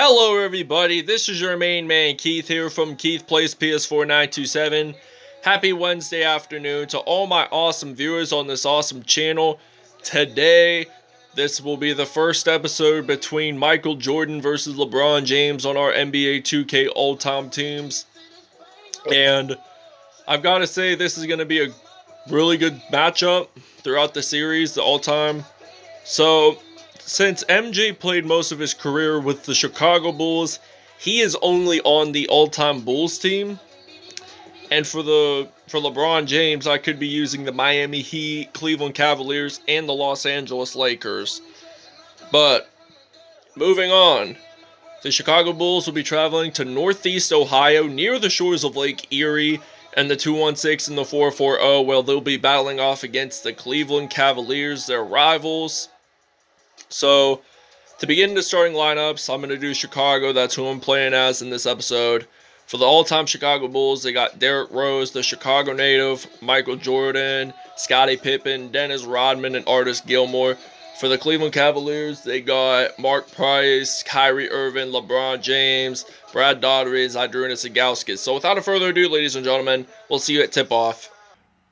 Hello everybody, this is your main man Keith here from Keith Plays PS4 927. Happy Wednesday afternoon to all my awesome viewers on this awesome channel. Today, this will be the first episode between Michael Jordan versus LeBron James on our NBA 2K all-time teams. And I've got to say, this is going to be a really good matchup throughout the series, the all-time. So, since MJ played most of his career with the Chicago Bulls, he is only on the all-time Bulls team. And for LeBron James, I could be using the Miami Heat, Cleveland Cavaliers, and the Los Angeles Lakers. But, moving on. The Chicago Bulls will be traveling to Northeast Ohio near the shores of Lake Erie and the 216 and the 440, where they'll be battling off against the Cleveland Cavaliers, their rivals. So, to begin the starting lineups, I'm going to do Chicago. That's who I'm playing as in this episode. For the all-time Chicago Bulls, they got Derrick Rose, the Chicago native, Michael Jordan, Scottie Pippen, Dennis Rodman, and Artis Gilmore. For the Cleveland Cavaliers, they got Mark Price, Kyrie Irving, LeBron James, Brad Daugherty, Zydrunas Ilgauskas. So without further ado, ladies and gentlemen, we'll see you at tip-off.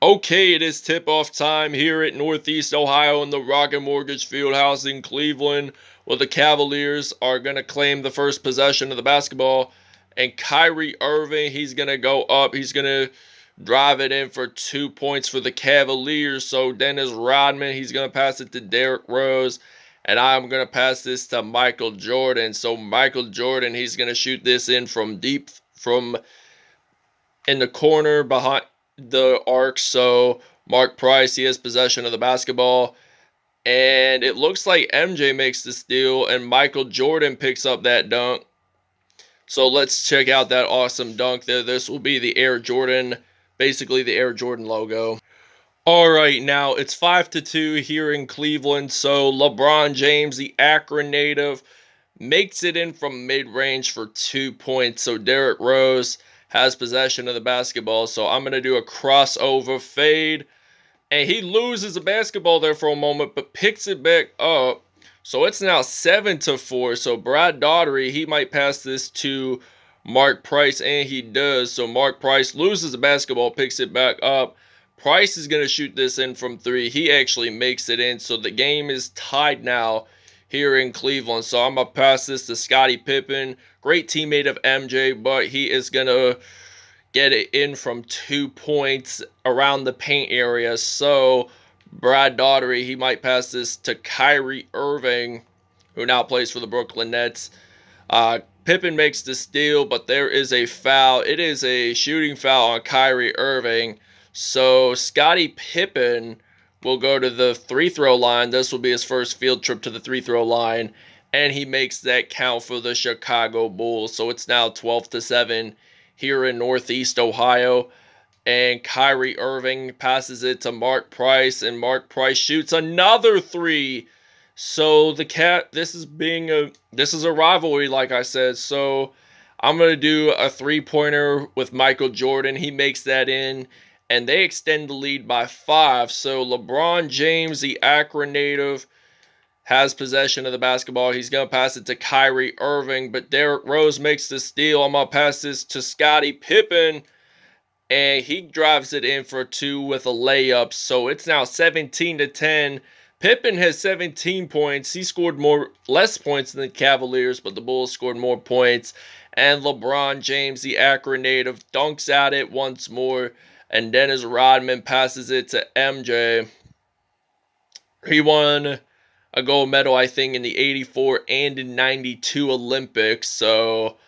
Okay, it is tip-off time here at Northeast Ohio in the Rocket Mortgage Fieldhouse in Cleveland, where the Cavaliers are going to claim the first possession of the basketball. And Kyrie Irving, he's going to go up. He's going to drive it in for 2 points for the Cavaliers. So Dennis Rodman, he's going to pass it to Derrick Rose. And I'm going to pass this to Michael Jordan. So Michael Jordan, he's going to shoot this in from deep, from in the corner behind the arc. So Mark Price, he has possession of the basketball, and it looks like MJ makes the steal and Michael Jordan picks up that dunk. So let's check out that awesome dunk there. This will be the Air Jordan, basically the Air Jordan logo. Alright, now it's 5-2 here in Cleveland. So LeBron James, the Akron native, makes it in from mid-range for 2 points. So Derrick Rose has possession of the basketball. So I'm going to do a crossover fade. And he loses the basketball there for a moment, but picks it back up. So it's now 7-4. So Brad Daugherty, he might pass this to Mark Price, and he does. So Mark Price loses the basketball, picks it back up. Price is going to shoot this in from three. He actually makes it in. So the game is tied now here in Cleveland. So I'm going to pass this to Scottie Pippen. Great teammate of MJ, but he is going to get it in from 2 points around the paint area. So Brad Daugherty, he might pass this to Kyrie Irving, who now plays for the Brooklyn Nets. Pippen makes the steal, but there is a foul. It is a shooting foul on Kyrie Irving. So Scottie Pippen will go to the free-throw line. This will be his first field trip to the free-throw line, and he makes that count for the Chicago Bulls. So it's now 12-7 here in Northeast Ohio. And Kyrie Irving passes it to Mark Price, and Mark Price shoots another three. So this is a rivalry, like I said. So I'm going to do a three-pointer with Michael Jordan. He makes that in, and they extend the lead by 5. So LeBron James, the Akron native, has possession of the basketball. He's going to pass it to Kyrie Irving, but Derrick Rose makes the steal. I'm going to pass this to Scottie Pippen, and he drives it in for 2 with a layup. So it's now 17-10. Pippen has 17 points. He scored less points than the Cavaliers, but the Bulls scored more points. And LeBron James, the Akron native, dunks at it once more, and Dennis Rodman passes it to MJ. He won a gold medal, I think, in the 84 and in 92 Olympics. So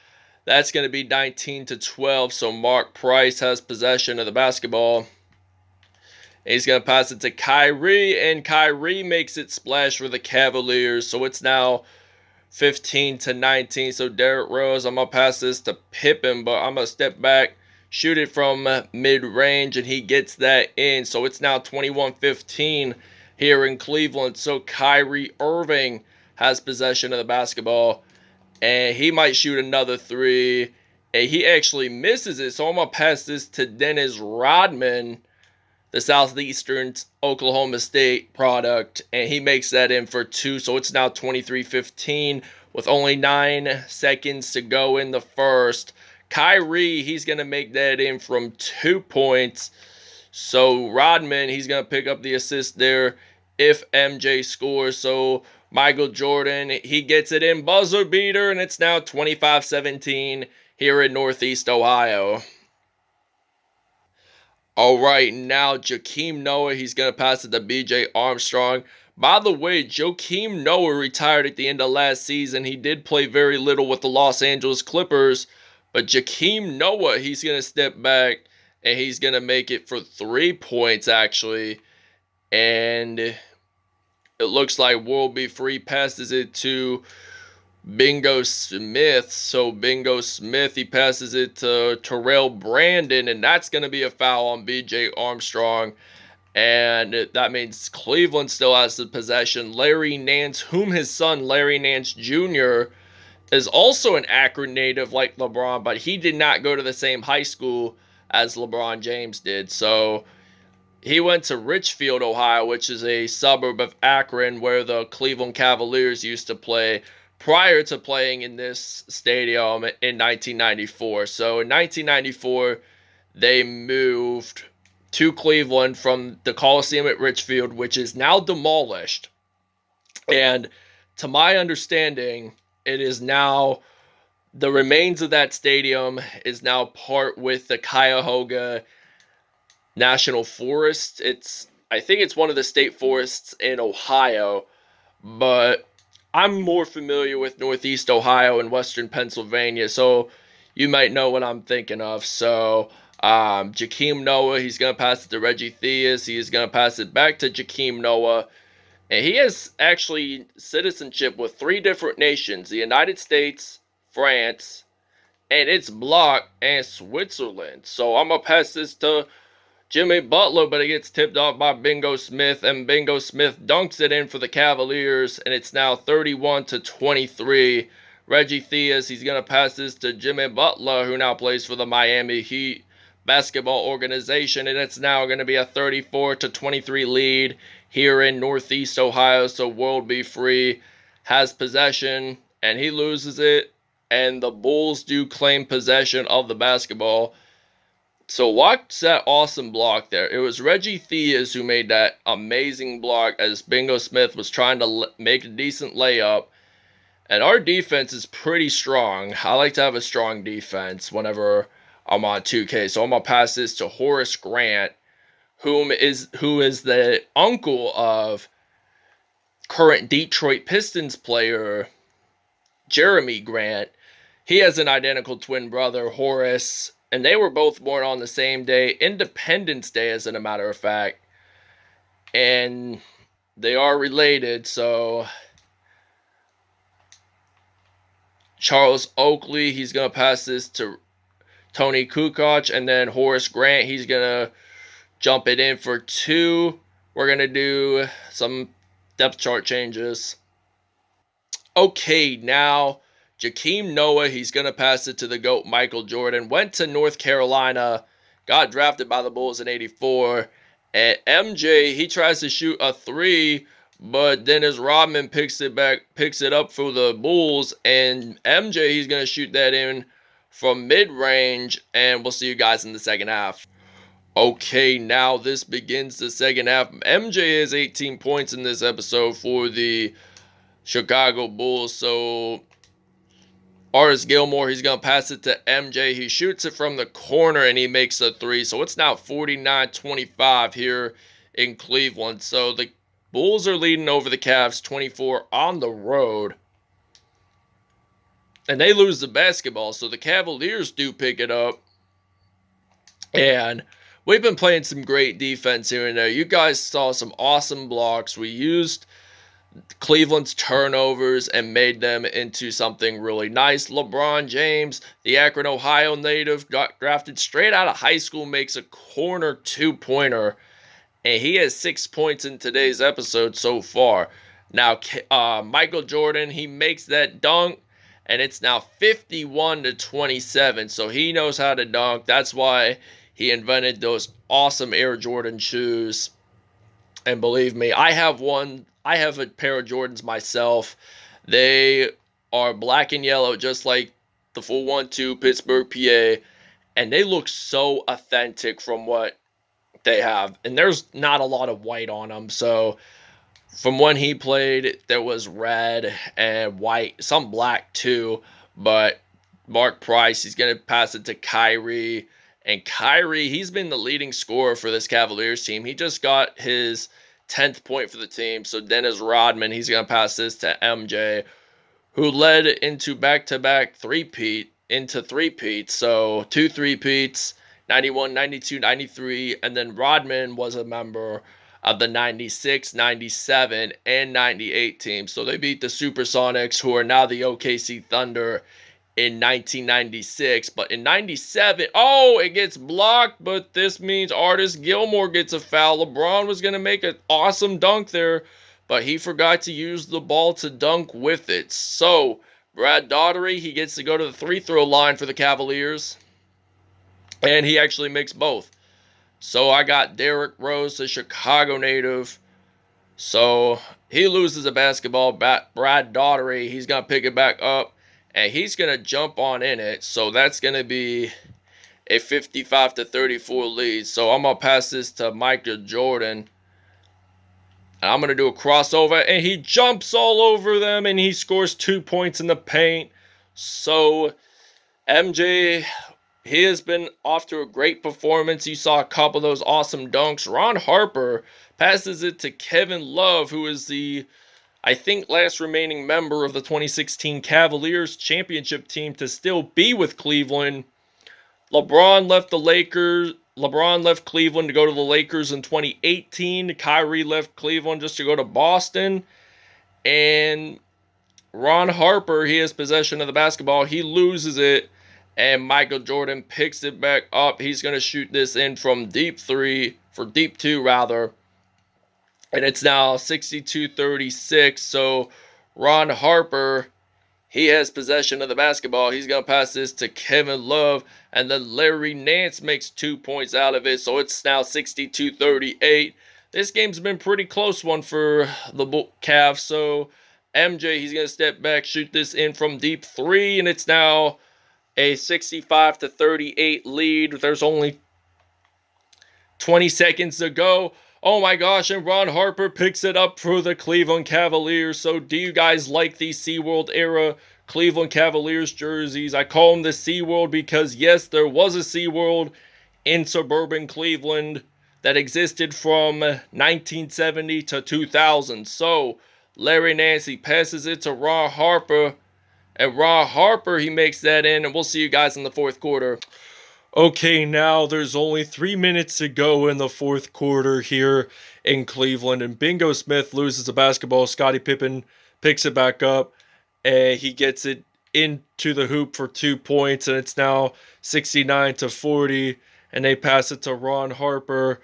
that's going to be 19-12. So Mark Price has possession of the basketball. He's going to pass it to Kyrie, and Kyrie makes it splash for the Cavaliers. So it's now 15-19. So Derrick Rose, I'm going to pass this to Pippen, but I'm going to step back, shoot it from mid-range, and he gets that in. So it's now 21-15 here in Cleveland. So Kyrie Irving has possession of the basketball, and he might shoot another three, and he actually misses it. So I'm going to pass this to Dennis Rodman, the Southeastern Oklahoma State product, and he makes that in for 2. So it's now 23-15 with only 9 seconds to go in the first. Kyrie, he's going to make that in from 2 points. So Rodman, he's going to pick up the assist there if MJ scores. So Michael Jordan, he gets it in, buzzer beater, and it's now 25-17 here in Northeast Ohio. All right, now Joakim Noah, he's going to pass it to B.J. Armstrong. By the way, Joakim Noah retired at the end of last season. He did play very little with the Los Angeles Clippers, but Joakim Noah, he's going to step back, and he's going to make it for 3 points, actually. And it looks like World Be Free passes it to Bingo Smith. So Bingo Smith, he passes it to Terrell Brandon, and that's going to be a foul on B.J. Armstrong. And that means Cleveland still has the possession. Larry Nance, whom his son Larry Nance Jr. is also an Akron native like LeBron, but he did not go to the same high school as LeBron James did. So he went to Richfield, Ohio, which is a suburb of Akron where the Cleveland Cavaliers used to play prior to playing in this stadium in 1994. So in 1994, they moved to Cleveland from the Coliseum at Richfield, which is now demolished. And to my understanding, it is now, the remains of that stadium is now part with the Cuyahoga National Forest. I think it's one of the state forests in Ohio, but I'm more familiar with Northeast Ohio and Western Pennsylvania, so you might know what I'm thinking of. So Joakim Noah, he's going to pass it to Reggie Theus. He is going to pass it back to Joakim Noah. And he has actually citizenship with 3 different nations: the United States, France, and its bloc, and Switzerland. So I'm going to pass this to Jimmy Butler, but it gets tipped off by Bingo Smith, and Bingo Smith dunks it in for the Cavaliers, and it's now 31-23. Reggie Theus, he's going to pass this to Jimmy Butler, who now plays for the Miami Heat basketball organization, and it's now going to be a 34-23 lead here in Northeast Ohio. So World Be Free has possession, and he loses it, and the Bulls do claim possession of the basketball. So watch that awesome block there. It was Reggie Theus who made that amazing block as Bingo Smith was trying to make a decent layup. And our defense is pretty strong. I like to have a strong defense whenever I'm on 2K. So I'm going to pass this to Horance Grant, who is the uncle of current Detroit Pistons player Jeremy Grant. He has an identical twin brother, Horace, and they were both born on the same day, Independence Day, as a matter of fact. And they are related, so Charles Oakley, he's going to pass this to Tony Kukoc, and then Horance Grant, he's going to jump it in for 2. We're going to do some depth chart changes. Okay, now Joakim Noah, he's going to pass it to the GOAT Michael Jordan. Went to North Carolina, got drafted by the Bulls in '84. And MJ, he tries to shoot a 3, but then as Rodman picks it up for the Bulls, and MJ, he's going to shoot that in from mid-range, and we'll see you guys in the second half. Okay, now this begins the second half. MJ has 18 points in this episode for the Chicago Bulls, so Artis Gilmore, he's going to pass it to MJ. He shoots it from the corner, and he makes a 3. So it's now 49-25 here in Cleveland. So the Bulls are leading over the Cavs 24 on the road. And they lose the basketball, so the Cavaliers do pick it up. And we've been playing some great defense here and there. You guys saw some awesome blocks. We used Cleveland's turnovers and made them into something really nice. LeBron James, the Akron, Ohio native, got drafted straight out of high school, makes a corner 2-pointer, and he has 6 points in today's episode so far. Now, Michael Jordan, he makes that dunk, and it's now 51-27, so he knows how to dunk. That's why he invented those awesome Air Jordan shoes. And believe me, I have a pair of Jordans myself. They are black and yellow, just like the full 1-2 Pittsburgh, PA, and they look so authentic from what they have. And there's not a lot of white on them, so from when he played, there was red and white, some black too. But Mark Price, he's going to pass it to Kyrie. And Kyrie, he's been the leading scorer for this Cavaliers team. He just got his 10th point for the team. So Dennis Rodman, he's going to pass this to MJ, who led into back-to-back three-peats. So 2 three-peats, 91, 92, 93. And then Rodman was a member of the 96, 97, and 98 teams. So they beat the Supersonics, who are now the OKC Thunder, in 1996. But in 97, it gets blocked, but this means Artis Gilmore gets a foul. LeBron was going to make an awesome dunk there, but he forgot to use the ball to dunk with it. So Brad Daugherty, he gets to go to the free-throw line for the Cavaliers, and he actually makes both. So I got Derrick Rose, the Chicago native. So he loses a basketball. Brad Daugherty, he's going to pick it back up, and he's going to jump on in it. So that's going to be a 55-34 lead. So I'm going to pass this to Michael Jordan. And I'm going to do a crossover, and he jumps all over them, and he scores 2 points in the paint. So MJ, he has been off to a great performance. You saw a couple of those awesome dunks. Ron Harper passes it to Kevin Love, who is the, I think, last remaining member of the 2016 Cavaliers championship team to still be with Cleveland. LeBron left Cleveland to go to the Lakers in 2018. Kyrie left Cleveland just to go to Boston. And Ron Harper, he has possession of the basketball. He loses it, and Michael Jordan picks it back up. He's going to shoot this in from deep two, rather. And it's now 62-36. So Ron Harper, he has possession of the basketball. He's going to pass this to Kevin Love. And then Larry Nance makes 2 points out of it. So it's now 62-38. This game's been a pretty close one for the Cavs. So MJ, he's going to step back, shoot this in from deep three. And it's now a 65-38 lead. There's only 20 seconds to go. Oh my gosh, and Ron Harper picks it up for the Cleveland Cavaliers. So do you guys like these SeaWorld era Cleveland Cavaliers jerseys? I call them the SeaWorld because, yes, there was a SeaWorld in suburban Cleveland that existed from 1970 to 2000. So Larry Nance, he passes it to Ron Harper, and Ron Harper, he makes that in, and we'll see you guys in the fourth quarter. Okay, now there's only 3 minutes to go in the fourth quarter here in Cleveland, and Bingo Smith loses the basketball. Scottie Pippen picks it back up, and he gets it into the hoop for 2 points, and it's now 69-40, and they pass it to Ron Harper,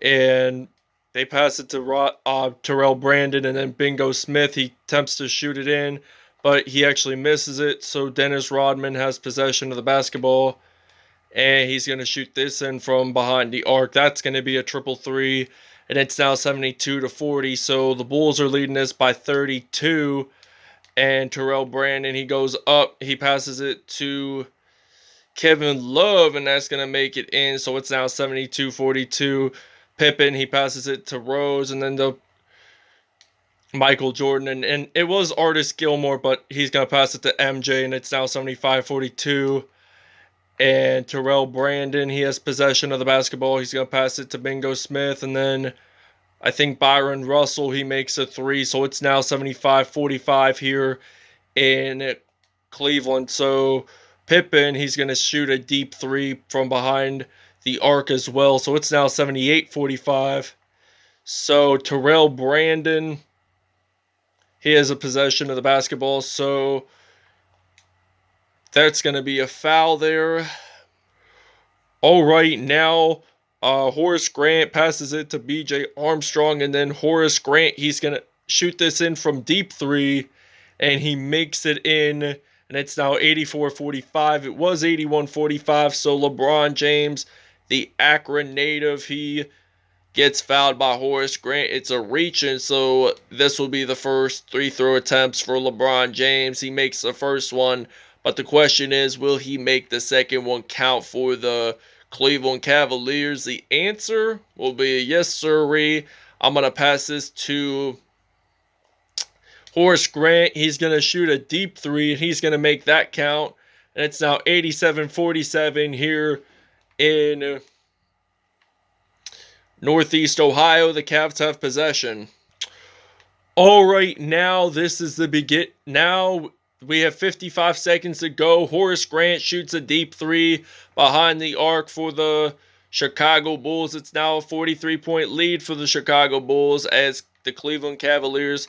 and they pass it to Terrell Brandon, and then Bingo Smith, he attempts to shoot it in, but he actually misses it, so Dennis Rodman has possession of the basketball. And he's going to shoot this in from behind the arc. That's going to be a triple three. And it's now 72-40. So the Bulls are leading this by 32. And Terrell Brandon, he goes up. He passes it to Kevin Love. And that's going to make it in. So it's now 72-42. Pippen, he passes it to Rose. And then the Michael Jordan. And it was Artis Gilmore, but he's going to pass it to MJ. And it's now 75-42. And Terrell Brandon, he has possession of the basketball. He's going to pass it to Bingo Smith. And then I think Byron Russell, he makes a three. So it's now 75-45 here in Cleveland. So Pippen, he's going to shoot a deep three from behind the arc as well. So it's now 78-45. So Terrell Brandon, he has a possession of the basketball. So that's going to be a foul there. All right, now Horance Grant passes it to B.J. Armstrong, and then Horance Grant, he's going to shoot this in from deep three, and he makes it in, and it's now 84-45. It was 81-45, so LeBron James, the Akron native, he gets fouled by Horance Grant. It's a reach, and so this will be the first 3-throw attempts for LeBron James. He makes the first one, but the question is, will he make the second one count for the Cleveland Cavaliers? The answer will be yes, sirree. I'm going to pass this to Horance Grant. He's going to shoot a deep three, and he's going to make that count. And it's now 87-47 here in Northeast Ohio. The Cavs have possession. All right, now this is the begin. Now we have 55 seconds to go. Horance Grant shoots a deep three behind the arc for the Chicago Bulls. It's now a 43-point lead for the Chicago Bulls as the Cleveland Cavaliers.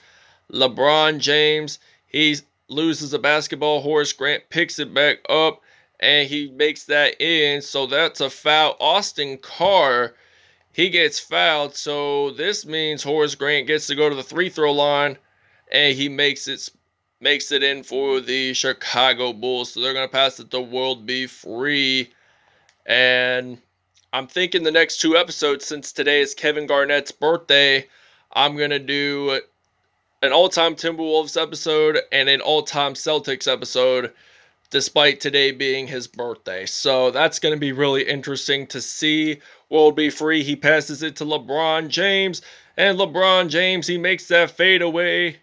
LeBron James, he loses the basketball. Horance Grant picks it back up, and he makes that in. So that's a foul. Austin Carr, he gets fouled. So this means Horance Grant gets to go to the free-throw line, and he makes it in for the Chicago Bulls. So they're going to pass it to World Be Free. And I'm thinking the next two episodes, since today is Kevin Garnett's birthday, I'm going to do an all-time Timberwolves episode and an all-time Celtics episode, despite today being his birthday. So that's going to be really interesting to see. World Be Free, he passes it to LeBron James, and LeBron James, he makes that fadeaway.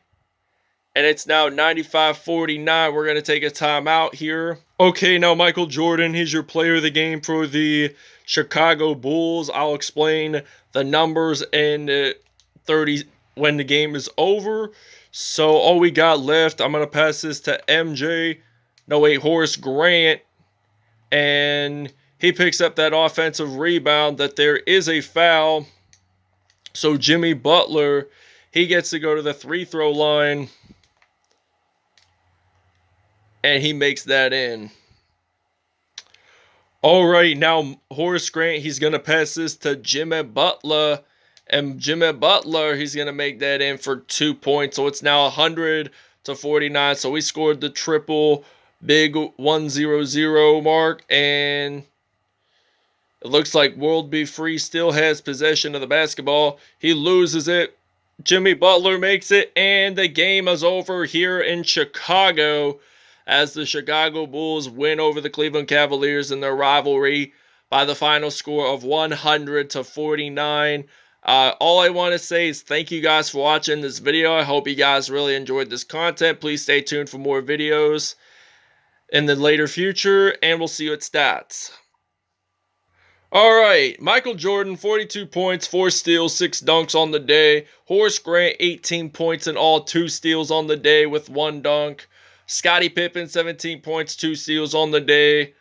And it's now 95-49. We're going to take a timeout here. Okay, now Michael Jordan, he's your player of the game for the Chicago Bulls. I'll explain the numbers in 30 when the game is over. So all we got left, I'm going to pass this to Horance Grant. And he picks up that offensive rebound that there is a foul. So Jimmy Butler, he gets to go to the free-throw line. And he makes that in. All right, now Horance Grant, he's going to pass this to Jimmy Butler. And Jimmy Butler, he's going to make that in for 2 points. So it's now 100-49. So we scored the triple big 1-0-0 mark. And it looks like World Be Free still has possession of the basketball. He loses it. Jimmy Butler makes it. And the game is over here in Chicago, as the Chicago Bulls win over the Cleveland Cavaliers in their rivalry by the final score of 100-49. All I want to say is thank you guys for watching this video. I hope you guys really enjoyed this content. Please stay tuned for more videos in the later future, and we'll see you at stats. Alright, Michael Jordan, 42 points, 4 steals, 6 dunks on the day. Horance Grant, 18 points in all, 2 steals on the day with 1 dunk. Scottie Pippen, 17 points, 2 steals on the day.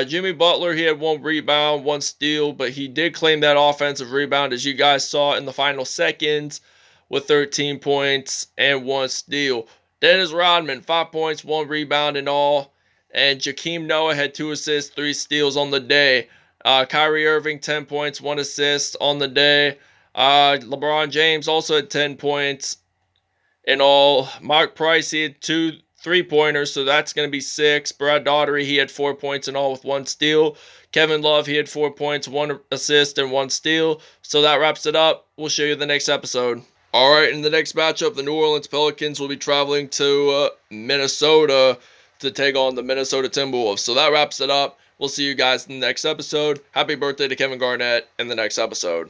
Jimmy Butler, he had 1 rebound, 1 steal, but he did claim that offensive rebound, as you guys saw in the final seconds, with 13 points and 1 steal. Dennis Rodman, 5 points, 1 rebound in all. And Jakeem Noah had 2 assists, 3 steals on the day. Kyrie Irving, 10 points, 1 assist on the day. LeBron James also had 10 points in all. Mark Price, he had 2 3-pointers, so that's going to be 6. Brad Daugherty, he had 4 points in all with 1 steal. Kevin Love, he had 4 points, 1 assist, and 1 steal. So that wraps it up. We'll show you the next episode. Alright, in the next matchup, the New Orleans Pelicans will be traveling to Minnesota to take on the Minnesota Timberwolves. So that wraps it up. We'll see you guys in the next episode. Happy birthday to Kevin Garnett in the next episode.